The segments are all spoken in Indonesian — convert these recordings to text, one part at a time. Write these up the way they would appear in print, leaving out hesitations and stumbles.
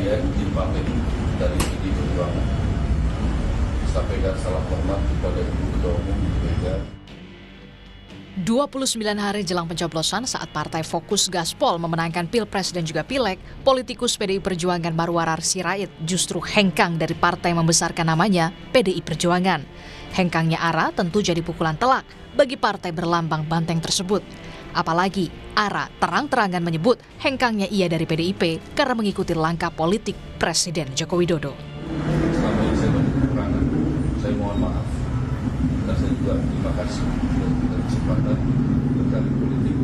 saya izin pamit dari PDI Perjuangan. Sampaikan salam hormat kepada Ibu Ketua Umum Ibu Mega. 29 hari jelang pencoblosan saat Partai Fokus Gaspol memenangkan Pilpres dan juga Pileg, politikus PDI Perjuangan Marwarar Sirait justru hengkang dari partai membesarkan namanya PDI Perjuangan. Hengkangnya Ara tentu jadi pukulan telak bagi partai berlambang banteng tersebut. Apalagi Ara terang-terangan menyebut hengkangnya ia dari PDIP karena mengikuti langkah politik Presiden Joko Widodo. Selama ini saya banyak kekurangan, saya mohon maaf. Dan saya juga terima kasih sudah kesempatan berkali politik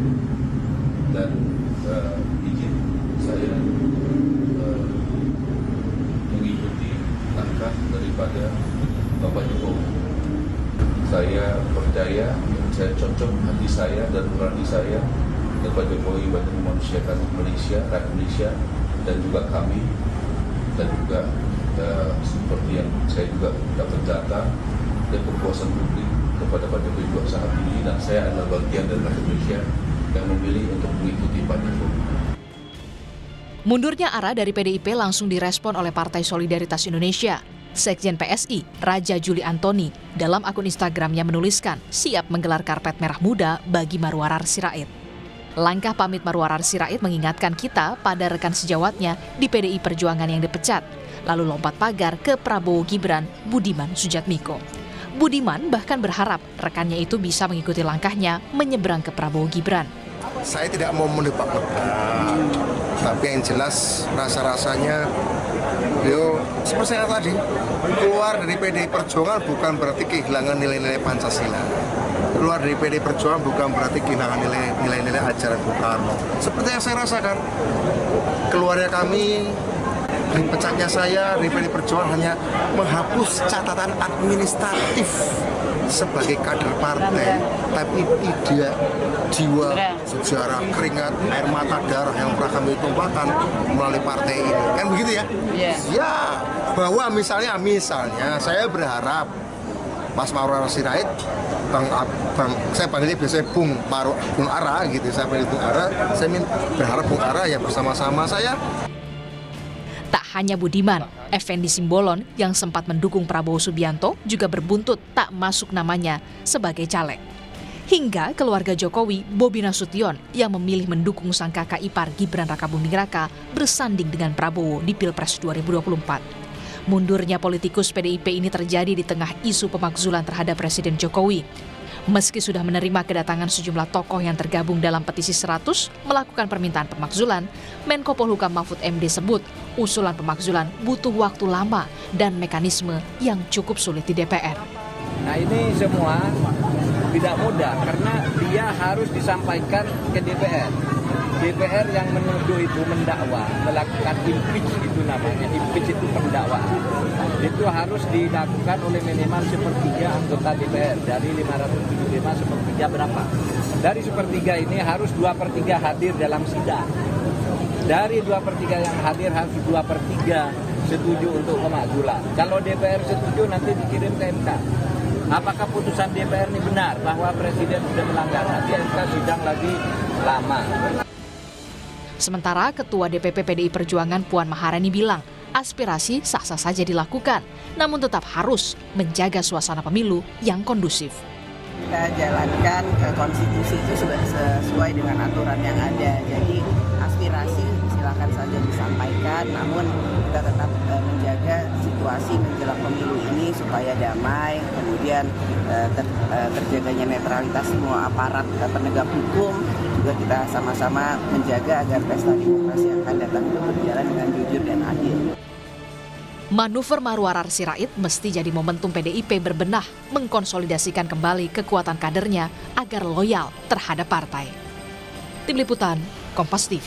dan izin saya mengikuti langkah daripada Bapak Jokowi. Saya percaya, saya cocok hati saya dan nurani saya Bapak Jokowi banyak memanusiakan Malaysia, rakyat Malaysia dan juga kami dan juga seperti yang saya juga dapat data dan kepuasan publik kepada Pak Jokowi juga saat ini, dan saya adalah bagian dari rakyat Malaysia yang memilih untuk mengikuti Pak Jokowi. Mundurnya Ara dari PDIP langsung direspon oleh Partai Solidaritas Indonesia. Sekjen PSI, Raja Juli Antoni, dalam akun Instagramnya menuliskan siap menggelar karpet merah muda bagi Marwarar Sirait. Langkah pamit Marwarar Sirait mengingatkan kita pada rekan sejawatnya di PDI Perjuangan yang dipecat, lalu lompat pagar ke Prabowo Gibran, Budiman Sujatmiko. Budiman bahkan berharap rekannya itu bisa mengikuti langkahnya menyeberang ke Prabowo Gibran. Saya tidak mau menebak-nebak, tapi yang jelas rasa-rasanya beliau seperti saya tadi, keluar dari PDI Perjuangan bukan berarti kehilangan nilai-nilai Pancasila. Keluar dari PDI Perjuangan bukan berarti kehilangan nilai-nilai ajaran Bung Karno. Seperti yang saya rasakan, keluarnya kami, pecahnya saya dari PDI Perjuangan hanya menghapus catatan administratif sebagai kader partai, tapi tidak jiwa, sejarah, keringat, air mata, darah yang pernah kami tumpahkan melalui partai ini. Kan begitu ya? Ya, bahwa misalnya saya berharap Mas Marwarar Sirait, saya panggilnya biasanya Bung Ara gitu, saya panggil Bung Ara, saya berharap Bung Ara ya bersama-sama saya. Tak hanya Budiman, Effendi Simbolon yang sempat mendukung Prabowo Subianto juga berbuntut tak masuk namanya sebagai caleg. Hingga keluarga Jokowi, Bobi Nasution, yang memilih mendukung sang kakak ipar Gibran Rakabuming Raka bersanding dengan Prabowo di Pilpres 2024. Mundurnya politikus PDIP ini terjadi di tengah isu pemakzulan terhadap Presiden Jokowi. Meski sudah menerima kedatangan sejumlah tokoh yang tergabung dalam petisi 100 melakukan permintaan pemakzulan, Menko Polhukam Mahfud MD sebut usulan pemakzulan butuh waktu lama dan mekanisme yang cukup sulit di DPR. Nah ini semua tidak mudah karena dia harus disampaikan ke DPR. DPR yang menuduh itu mendakwa, melakukan impeach itu namanya, impeach itu pendakwaan. Itu harus dilakukan oleh minimal sepertiga anggota DPR, dari 575 sepertiga berapa. Dari sepertiga ini harus 2/3 hadir dalam sidang. Dari 2/3 yang hadir harus 2/3 setuju untuk pemakzulan. Kalau DPR setuju nanti dikirim ke MK. Apakah putusan DPR ini benar bahwa Presiden sudah melanggar? Nanti MK sidang lagi lama. Sementara Ketua DPP PDI Perjuangan Puan Maharani bilang, aspirasi sah-sah saja dilakukan, namun tetap harus menjaga suasana pemilu yang kondusif. Kita jalankan konstitusi itu sudah sesuai dengan aturan yang ada. Jadi aspirasi silakan saja disampaikan, namun kita tetap menjaga situasi menjelang pemilu ini supaya damai, kemudian terjaganya netralitas semua aparat penegak hukum, juga kita sama-sama menjaga agar pesta demokrasi yang akan datang itu berjalan dengan jujur dan adil. Manuver Marwarar Sirait mesti jadi momentum PDIP berbenah mengkonsolidasikan kembali kekuatan kadernya agar loyal terhadap partai. Tim Liputan, Kompas TV.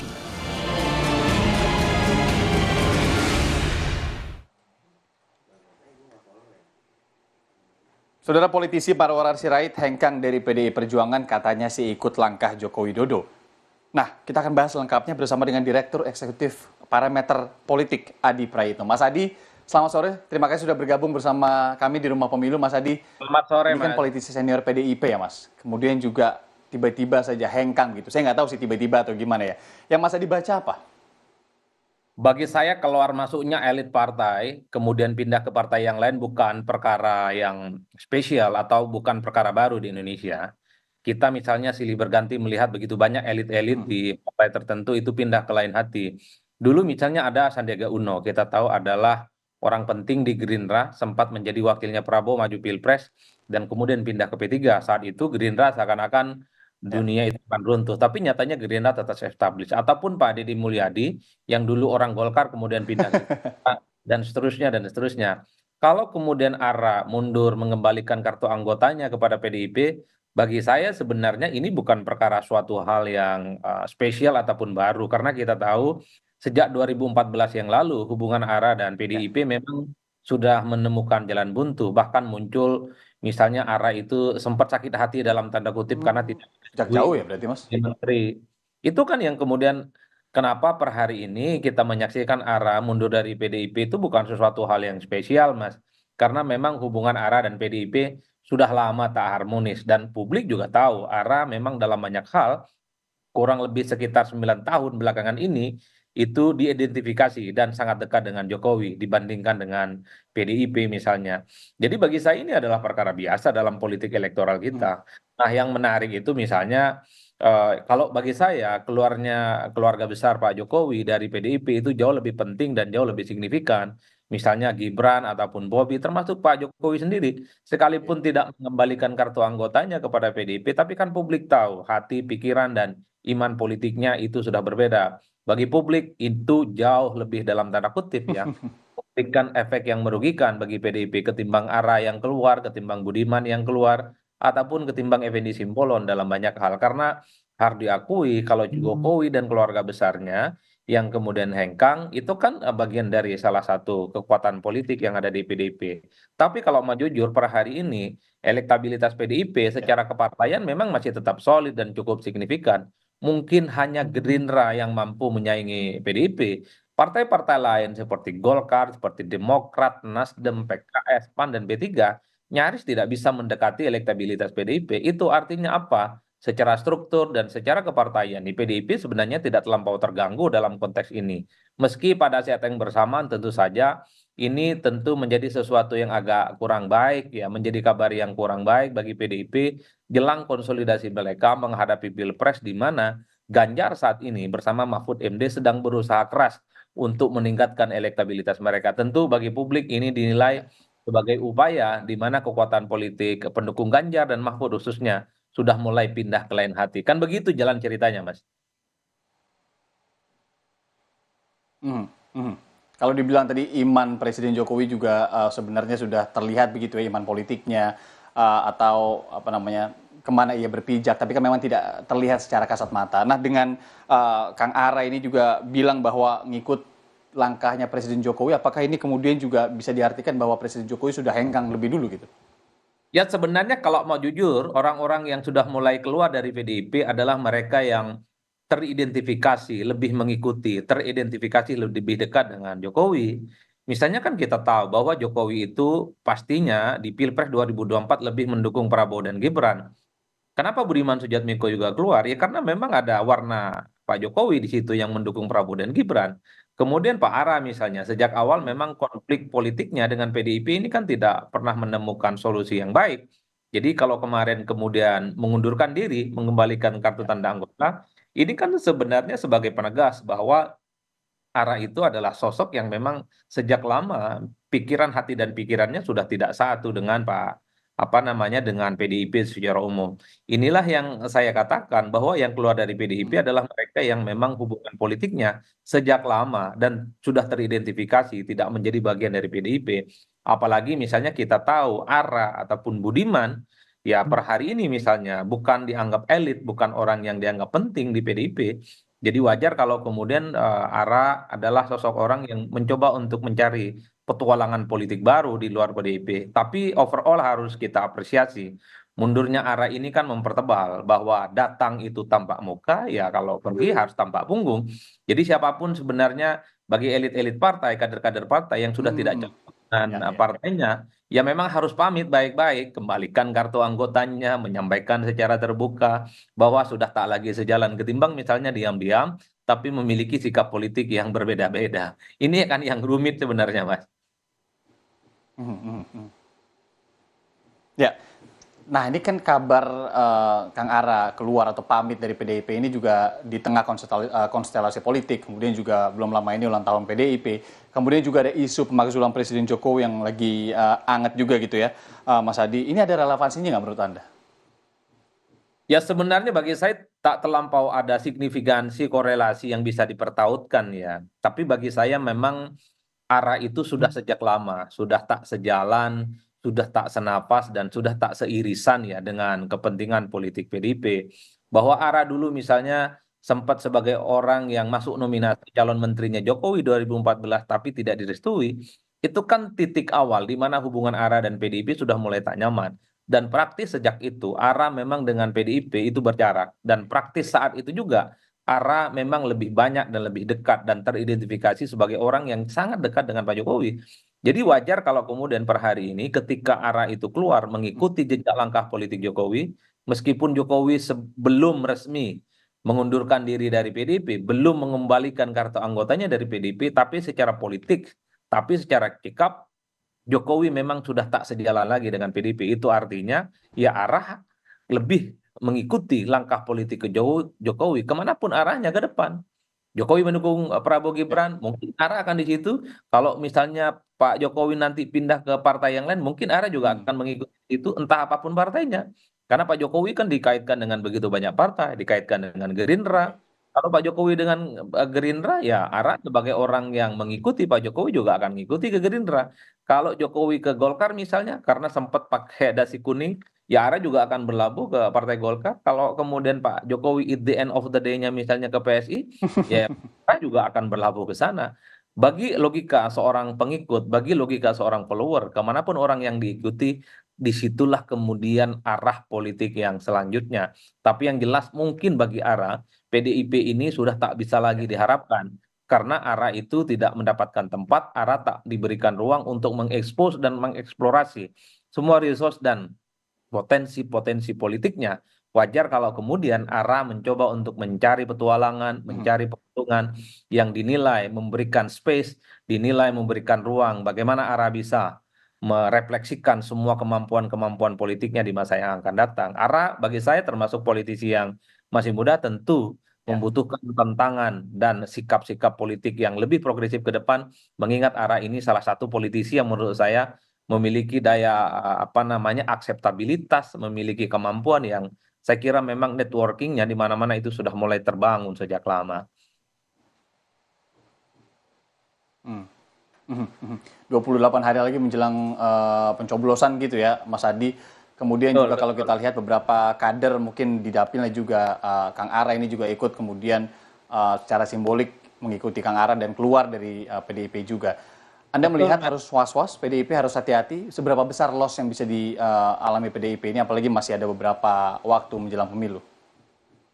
Saudara, politisi Marwarar Sirait hengkang dari PDI Perjuangan katanya sih ikut langkah Joko Widodo. Nah, kita akan bahas lengkapnya bersama dengan Direktur Eksekutif Parameter Politik Adi Prayitno. Mas Adi, selamat sore. Terima kasih sudah bergabung bersama kami di Rumah Pemilu. Mas Adi, selamat sore, ini kan politisi senior PDIP ya, Mas. Kemudian juga tiba-tiba saja hengkang gitu. Saya nggak tahu sih tiba-tiba atau gimana ya. Yang Mas Adi baca apa? Bagi saya keluar masuknya elit partai, kemudian pindah ke partai yang lain bukan perkara yang spesial atau bukan perkara baru di Indonesia. Kita misalnya silih berganti melihat begitu banyak elit-elit di partai tertentu itu pindah ke lain hati. Dulu misalnya ada Sandiaga Uno, kita tahu adalah orang penting di Gerindra, sempat menjadi wakilnya Prabowo maju Pilpres, dan kemudian pindah ke P3. Saat itu Gerindra seakan-akan Ya. dunia itu akan runtuh, tapi nyatanya Gerindra tetap established. Ataupun Pak Deddy Mulyadi, yang dulu orang Golkar kemudian pindah ke Gerindra, dan seterusnya dan seterusnya. Kalau kemudian ARA mundur mengembalikan kartu anggotanya kepada PDIP, bagi saya sebenarnya ini bukan perkara suatu hal yang spesial ataupun baru, karena kita tahu sejak 2014 yang lalu hubungan ARA dan PDIP memang sudah menemukan jalan buntu, bahkan muncul misalnya ARA itu sempat sakit hati dalam tanda kutip karena tidak Sejak disetujui jauh ya berarti, Mas? di menteri. Itu kan yang kemudian kenapa per hari ini kita menyaksikan ARA mundur dari PDIP itu bukan sesuatu hal yang spesial, Mas. Karena memang hubungan ARA dan PDIP sudah lama tak harmonis dan publik juga tahu ARA memang dalam banyak hal kurang lebih sekitar 9 tahun belakangan ini itu diidentifikasi dan sangat dekat dengan Jokowi dibandingkan dengan PDIP misalnya. Jadi bagi saya ini adalah perkara biasa dalam politik elektoral kita. Nah, yang menarik itu misalnya kalau bagi saya keluarnya keluarga besar Pak Jokowi dari PDIP itu jauh lebih penting dan jauh lebih signifikan. Misalnya Gibran ataupun Bobi, termasuk Pak Jokowi sendiri, sekalipun tidak mengembalikan kartu anggotanya kepada PDIP, tapi kan publik tahu hati, pikiran, dan iman politiknya itu sudah berbeda. Bagi publik itu jauh lebih dalam tanda kutip ya, memberikan efek yang merugikan bagi PDIP ketimbang ARA yang keluar, ketimbang Budiman yang keluar, ataupun ketimbang Effendi Simbolon dalam banyak hal. Karena harus diakui kalau Jokowi dan keluarga besarnya yang kemudian hengkang itu kan bagian dari salah satu kekuatan politik yang ada di PDIP. Tapi kalau mau jujur per hari ini elektabilitas PDIP secara kepartaian memang masih tetap solid dan cukup signifikan. Mungkin hanya Gerindra yang mampu menyaingi PDIP. Partai-partai lain seperti Golkar, seperti Demokrat, Nasdem, PKS, PAN, dan B3 nyaris tidak bisa mendekati elektabilitas PDIP. Itu artinya apa? Secara struktur dan secara kepartaian di PDIP sebenarnya tidak terlampau terganggu dalam konteks ini. Meski pada saat yang bersamaan tentu saja ini tentu menjadi sesuatu yang agak kurang baik ya, menjadi kabar yang kurang baik bagi PDIP jelang konsolidasi mereka menghadapi Pilpres di mana Ganjar saat ini bersama Mahfud MD sedang berusaha keras untuk meningkatkan elektabilitas mereka. Tentu bagi publik ini dinilai sebagai upaya di mana kekuatan politik pendukung Ganjar dan Mahfud khususnya sudah mulai pindah ke lain hati. Kan begitu jalan ceritanya, Mas. Mhm, mhm. Kalau dibilang tadi iman Presiden Jokowi juga sebenarnya sudah terlihat begitu ya iman politiknya atau apa namanya kemana ia berpijak, tapi kan memang tidak terlihat secara kasat mata. Nah dengan Kang Ara ini juga bilang bahwa ngikut langkahnya Presiden Jokowi, apakah ini kemudian juga bisa diartikan bahwa Presiden Jokowi sudah hengkang lebih dulu gitu? Ya sebenarnya kalau mau jujur, orang-orang yang sudah mulai keluar dari PDIP adalah mereka yang teridentifikasi, lebih mengikuti, teridentifikasi lebih dekat dengan Jokowi. Misalnya kan kita tahu bahwa Jokowi itu pastinya di Pilpres 2024 lebih mendukung Prabowo dan Gibran. Kenapa Budiman Sujatmiko juga keluar? Ya karena memang ada warna Pak Jokowi di situ yang mendukung Prabowo dan Gibran. Kemudian Pak Ara misalnya, sejak awal memang konflik politiknya dengan PDIP ini kan tidak pernah menemukan solusi yang baik. Jadi kalau kemarin kemudian mengundurkan diri, mengembalikan kartu tanda anggota, ini kan sebenarnya sebagai penegas bahwa Ara itu adalah sosok yang memang sejak lama pikiran hati dan pikirannya sudah tidak satu dengan Pak apa namanya dengan PDIP secara umum. Inilah yang saya katakan bahwa yang keluar dari PDIP adalah mereka yang memang hubungan politiknya sejak lama dan sudah teridentifikasi tidak menjadi bagian dari PDIP. Apalagi misalnya kita tahu Ara ataupun Budiman ya per hari ini misalnya bukan dianggap elit, bukan orang yang dianggap penting di PDIP. Jadi wajar kalau kemudian Ara adalah sosok orang yang mencoba untuk mencari petualangan politik baru di luar PDIP. Tapi overall harus kita apresiasi. Mundurnya Ara ini kan mempertebal bahwa datang itu tampak muka, ya kalau pergi harus tampak punggung. Jadi siapapun sebenarnya bagi elit-elit partai, kader-kader partai yang sudah tidak cocok dengan partainya, ya memang harus pamit baik-baik, kembalikan kartu anggotanya, menyampaikan secara terbuka bahwa sudah tak lagi sejalan ketimbang misalnya diam-diam tapi memiliki sikap politik yang berbeda-beda. Ini kan yang rumit sebenarnya, Mas. Mhm, mhm, mhm. Ya, nah ini kan kabar Kang Ara keluar atau pamit dari PDIP ini juga di tengah konstelasi politik, kemudian juga belum lama ini ulang tahun PDIP, kemudian juga ada isu pemakzulan Presiden Jokowi yang lagi anget juga gitu ya, Mas Adi. Ini ada relevansinya nggak menurut Anda? Ya sebenarnya bagi saya tak terlampau ada signifikansi korelasi yang bisa dipertautkan ya. Tapi bagi saya memang arah itu sudah sejak lama, sudah tak sejalan, sudah tak senapas dan sudah tak seirisan ya dengan kepentingan politik PDIP. Bahwa arah dulu misalnya sempat sebagai orang yang masuk nominasi calon menterinya Jokowi 2014 tapi tidak direstui, itu kan titik awal di mana hubungan arah dan PDIP sudah mulai tak nyaman. Dan praktis sejak itu, ARA memang dengan PDIP itu berjarak. Dan praktis saat itu juga, ARA memang lebih banyak dan lebih dekat dan teridentifikasi sebagai orang yang sangat dekat dengan Pak Jokowi. Jadi wajar kalau kemudian per hari ini ketika ARA itu keluar mengikuti jejak langkah politik Jokowi, meskipun Jokowi sebelum resmi mengundurkan diri dari PDIP, belum mengembalikan kartu anggotanya dari PDIP, tapi secara politik, tapi secara sikap Jokowi memang sudah tak sejalan lagi dengan PDIP. Itu artinya ya arah lebih mengikuti langkah politik ke Jokowi kemanapun arahnya ke depan. Jokowi mendukung Prabowo Gibran, mungkin arah akan di situ. Kalau misalnya Pak Jokowi nanti pindah ke partai yang lain, mungkin arah juga akan mengikuti itu entah apapun partainya. Karena Pak Jokowi kan dikaitkan dengan begitu banyak partai, dikaitkan dengan Gerindra. Kalau Pak Jokowi dengan Gerindra, ya arah sebagai orang yang mengikuti Pak Jokowi juga akan mengikuti ke Gerindra. Kalau Jokowi ke Golkar misalnya, karena sempat pakai dasi kuning, ya arah juga akan berlabuh ke Partai Golkar. Kalau kemudian Pak Jokowi at the end of the day-nya misalnya ke PSI, ya kita juga akan berlabuh ke sana. Bagi logika seorang pengikut, bagi logika seorang follower, kemanapun orang yang diikuti, disitulah kemudian arah politik yang selanjutnya. Tapi yang jelas mungkin bagi arah, PDIP ini sudah tak bisa lagi diharapkan. Karena arah itu tidak mendapatkan tempat, arah tak diberikan ruang untuk mengekspos dan mengeksplorasi semua resource dan potensi-potensi politiknya. Wajar kalau kemudian ARA mencoba untuk mencari petualangan, mencari keuntungan yang dinilai memberikan space, dinilai memberikan ruang. Bagaimana ARA bisa merefleksikan semua kemampuan-kemampuan politiknya di masa yang akan datang. ARA bagi saya termasuk politisi yang masih muda tentu membutuhkan tantangan dan sikap-sikap politik yang lebih progresif ke depan, mengingat ARA ini salah satu politisi yang menurut saya memiliki daya apa namanya akseptabilitas, memiliki kemampuan yang saya kira memang networkingnya di mana-mana itu sudah mulai terbangun sejak lama. Hmm. 28 hari lagi menjelang pencoblosan gitu ya, Mas Adi. Kemudian Betul, juga kalau betul. kita lihat beberapa kader mungkin di dapilnya juga Kang Ara ini juga ikut kemudian secara simbolik mengikuti Kang Ara dan keluar dari PDIP juga. Anda Betul, melihat Mas. harus was-was, PDIP harus hati-hati. Seberapa besar loss yang bisa dialami PDIP ini, apalagi masih ada beberapa waktu menjelang pemilu?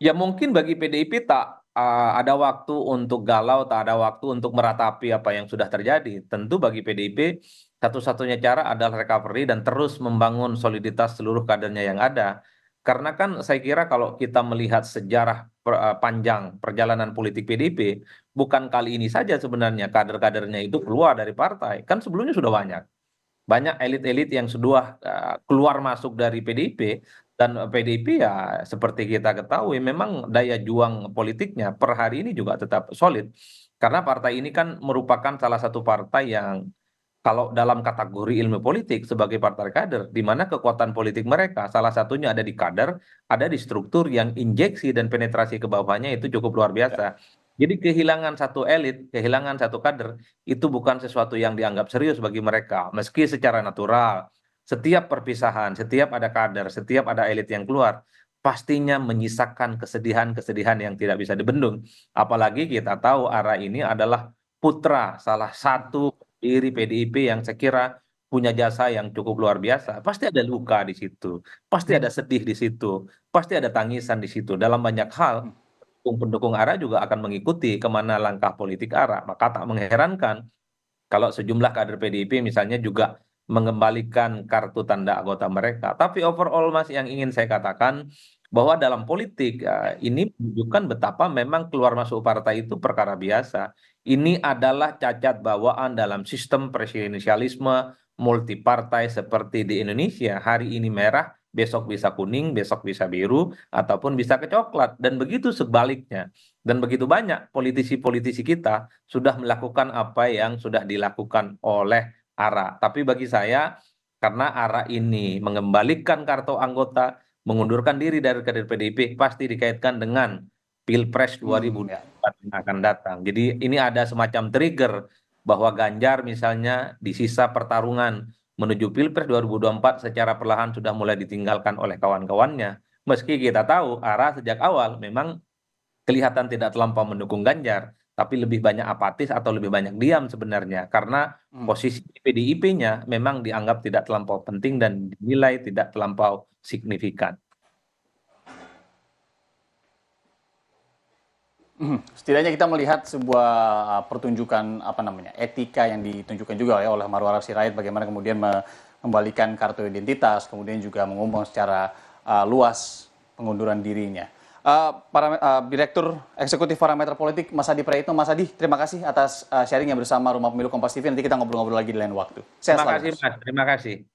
Ya mungkin bagi PDIP tak ada waktu untuk galau, tak ada waktu untuk meratapi apa yang sudah terjadi. Tentu bagi PDIP satu-satunya cara adalah recovery dan terus membangun soliditas seluruh kadernya yang ada. Karena kan saya kira kalau kita melihat sejarah panjang perjalanan politik PDIP, bukan kali ini saja sebenarnya kader-kadernya itu keluar dari partai. Kan sebelumnya sudah banyak. Banyak elit-elit yang sudah keluar masuk dari PDIP dan PDIP ya seperti kita ketahui memang daya juang politiknya per hari ini juga tetap solid karena partai ini kan merupakan salah satu partai yang kalau dalam kategori ilmu politik sebagai partai kader di mana kekuatan politik mereka salah satunya ada di kader, ada di struktur yang injeksi dan penetrasi ke bawahnya itu cukup luar biasa. Jadi kehilangan satu elit, kehilangan satu kader itu bukan sesuatu yang dianggap serius bagi mereka. Meski secara natural, setiap perpisahan, setiap ada kader, setiap ada elit yang keluar, pastinya menyisakan kesedihan-kesedihan yang tidak bisa dibendung. Apalagi kita tahu arah ini adalah putra salah satu pendiri PDIP yang saya kira punya jasa yang cukup luar biasa. Pasti ada luka di situ, pasti ada sedih di situ, pasti ada tangisan di situ. Dalam banyak hal, pendukung ARA juga akan mengikuti kemana langkah politik ARA. Maka tak mengherankan kalau sejumlah kader PDIP misalnya juga mengembalikan kartu tanda anggota mereka. Tapi overall Mas yang ingin saya katakan, bahwa dalam politik ini menunjukkan betapa memang keluar masuk partai itu perkara biasa. Ini adalah cacat bawaan dalam sistem presidensialisme multipartai seperti di Indonesia. Hari ini merah, besok bisa kuning, besok bisa biru, ataupun bisa kecoklat. Dan begitu sebaliknya. Dan begitu banyak politisi-politisi kita sudah melakukan apa yang sudah dilakukan oleh ARA. Tapi bagi saya, karena ARA ini mengembalikan kartu anggota, mengundurkan diri dari kader PDIP, pasti dikaitkan dengan Pilpres 2024 yang akan datang. Jadi ini ada semacam trigger bahwa Ganjar misalnya di sisa pertarungan menuju Pilpres 2024 secara perlahan sudah mulai ditinggalkan oleh kawan-kawannya. Meski kita tahu ARA sejak awal memang kelihatan tidak terlampau mendukung Ganjar, tapi lebih banyak apatis atau lebih banyak diam sebenarnya. Karena posisi PDIP-nya memang dianggap tidak terlampau penting dan dinilai tidak terlampau signifikan. Setidaknya kita melihat sebuah pertunjukan etika yang ditunjukkan juga ya oleh Marwar Sirait, bagaimana kemudian mengembalikan kartu identitas, kemudian juga mengumumkan secara luas pengunduran dirinya. Direktur Eksekutif Parameter Politik Mas Adi Praitno. Mas Adi, terima kasih atas sharingnya bersama Rumah Pemilu Kompas TV. Nanti kita ngobrol-ngobrol lagi di lain waktu. Terima kasih Mas, terima kasih.